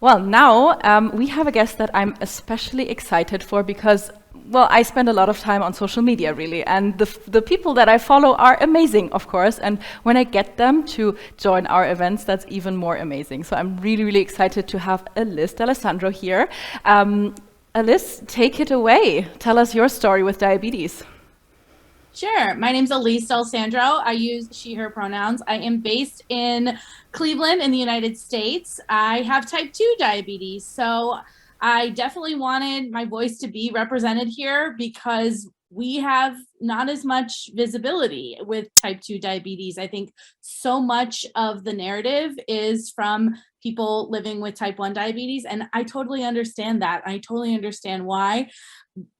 Well, now we have a guest that I'm especially excited for because, well, I spend a lot of time on social media, really, and the people that I follow are amazing, of course, and when I get them to join our events, that's even more amazing. So I'm really, really excited to have Alysse Dalessandro here. Alysse, take it away. Tell us your story with diabetes. Sure. My name's Alysse Dalessandro. I use she, her pronouns. I am based in Cleveland in the United States. I have type 2 diabetes. So I definitely wanted my voice to be represented here because we have not as much visibility with type 2 diabetes. I think so much of the narrative is from people living with type 1 diabetes. And I totally understand that. I totally understand why.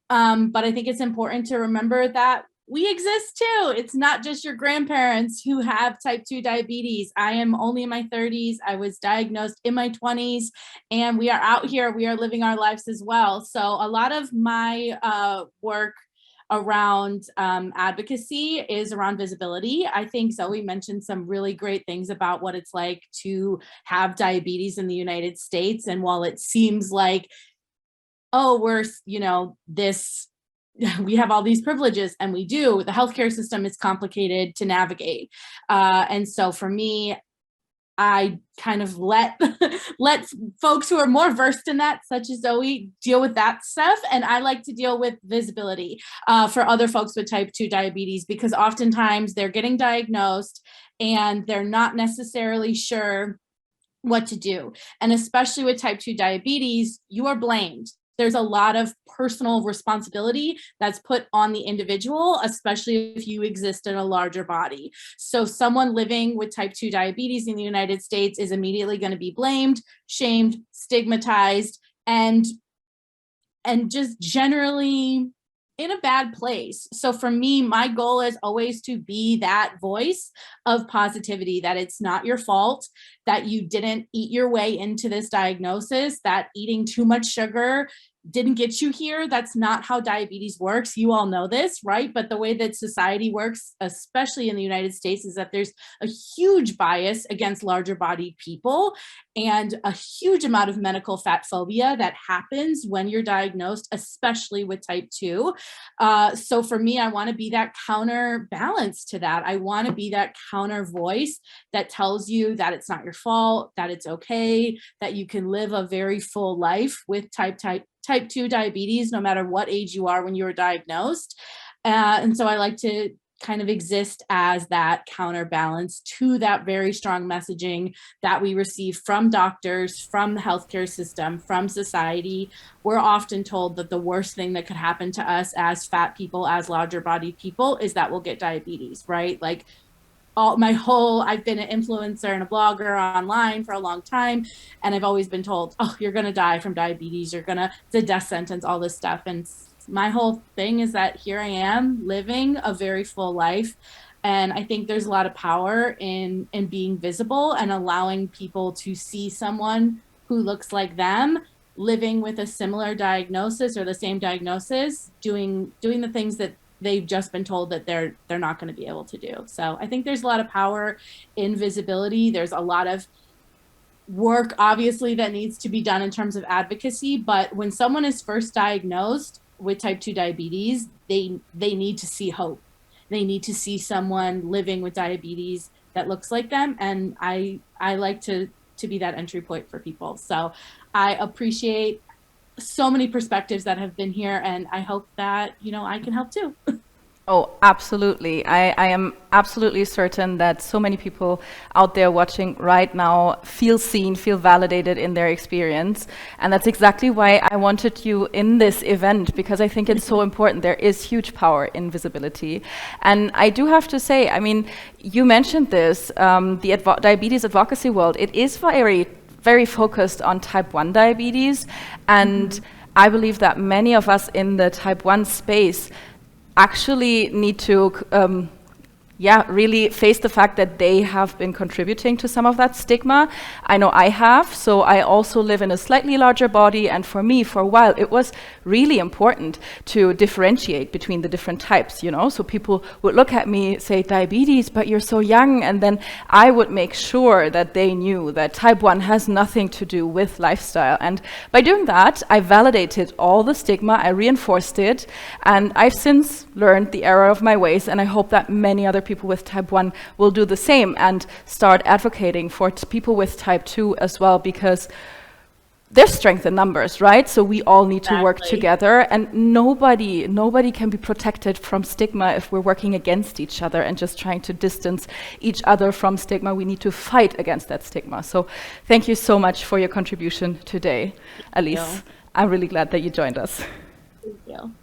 But I think it's important to remember that we exist too. It's not just your grandparents who have type 2 diabetes. I am only in my 30s. I was diagnosed in my 20s, and we are out here. We are living our lives as well. So a lot of my work around advocacy is around visibility. I think Zoe mentioned some really great things about what it's like to have diabetes in the United States. And while it seems like, oh, we're, we have all these privileges, and we do. The healthcare system is complicated to navigate. And so for me, I kind of let folks who are more versed in that, such as Zoe, deal with that stuff. And I like to deal with visibility for other folks with type 2 diabetes, because oftentimes they're getting diagnosed and they're not necessarily sure what to do. And especially with type 2 diabetes, you are blamed. There's a lot of personal responsibility that's put on the individual, especially if you exist in a larger body. So someone living with type 2 diabetes in the United States is immediately going to be blamed, shamed, stigmatized, and just generally in a bad place. So for me, my goal is always to be that voice of positivity, that it's not your fault, that you didn't eat your way into this diagnosis, that eating too much sugar didn't get you here. That's not how diabetes works. You all know this, right? But the way that society works, especially in the United States, is that there's a huge bias against larger bodied people and a huge amount of medical fat phobia that happens when you're diagnosed, especially with type 2. So for me, I want to be that counterbalance to that. I want to be that counter voice that tells you that it's not your fault, that it's okay, that you can live a very full life with type 2 diabetes, no matter what age you are when you were diagnosed. And so I like to kind of exist as that counterbalance to that very strong messaging that we receive from doctors, from the healthcare system, from society. We're often told that the worst thing that could happen to us as fat people, as larger bodied people, is that we'll get diabetes, right? Like, I've been an influencer and a blogger online for a long time, and I've always been told, oh, you're going to die from diabetes, it's a death sentence, all this stuff. And my whole thing is that here I am living a very full life. And I think there's a lot of power in being visible and allowing people to see someone who looks like them living with a similar diagnosis or the same diagnosis, doing the things that they've just been told that they're not going to be able to do. So I think there's a lot of power in visibility. There's a lot of work, obviously, that needs to be done in terms of advocacy. But when someone is first diagnosed with type 2 diabetes, they need to see hope. They need to see someone living with diabetes that looks like them. And I like to be that entry point for people. So I appreciate so many perspectives that have been here, and I hope that, I can help too. Oh, absolutely. I am absolutely certain that so many people out there watching right now feel seen, feel validated in their experience. And that's exactly why I wanted you in this event, because I think it's so important. There is huge power in visibility. And I do have to say, I mean, you mentioned this, the diabetes advocacy world, it is very, very focused on type 1 diabetes. And I believe that many of us in the type 1 space actually need to really face the fact that they have been contributing to some of that stigma. I know I have, so I also live in a slightly larger body, and for me, for a while, it was really important to differentiate between the different types, So people would look at me, say, diabetes, but you're so young, and then I would make sure that they knew that type 1 has nothing to do with lifestyle. And by doing that, I validated all the stigma, I reinforced it, and I've since learned the error of my ways, and I hope that many other people with type 1 will do the same and start advocating for people with type 2 as well, because there's strength in numbers, right? So we all need to work together, and nobody can be protected from stigma if we're working against each other and just trying to distance each other from stigma. We need to fight against that stigma. So thank you so much for your contribution today, Alysse. I'm really glad that you joined us. Thank you.